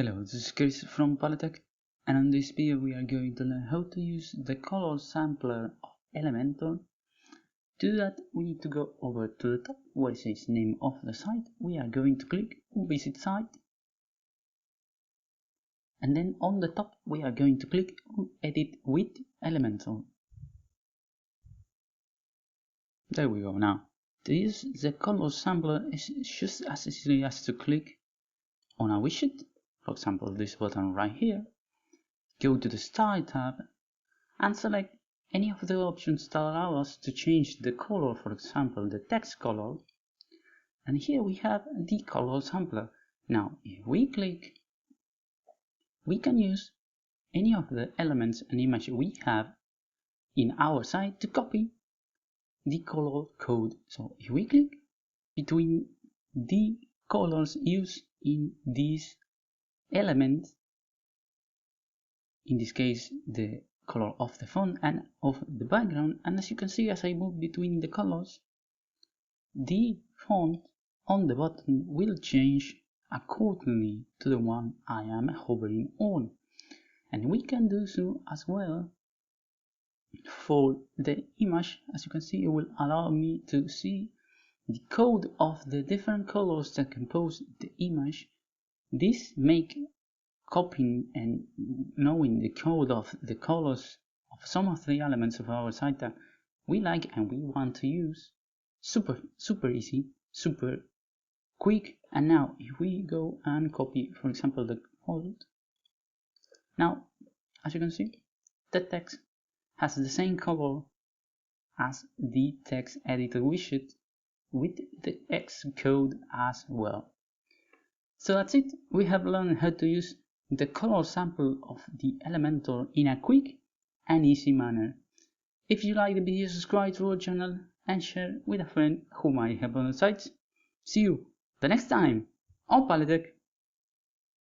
Hello, this is Chris from Polytech, and on this video we are going to learn how to use the color sampler of Elementor. To do that, we need to go over to the top where it says name of the site. We are going to click on visit site, and then on the top we are going to click on edit with Elementor. There we go. Now to use the color sampler is just as easy as to click on a widget. For example, this button right here, go to the Style tab and select any of the options that allow us to change the color, for example, the text color. And here we have the color sampler. Now, if we click, we can use any of the elements and image we have in our site to copy the color code. So if we click between the colors used in this element, in this case the color of the font and of the background, and as you can see, as I move between the colors, the font on the button will change accordingly to the one I am hovering on. And we can do so as well for the image. As you can see, it will allow me to see the code of the different colors that compose the image. This make copying and knowing the code of the colors of some of the elements of our site that we like and we want to use super easy, super quick. And now if we go and copy, for example, the font, now as you can see, the text has the same color as the text editor widget with the X code as well. So that's it. We have learned how to use the color sample of the Elementor in a quick and easy manner. If you like the video, subscribe to our channel and share with a friend who might help on the sites. See you the next time on Polytech.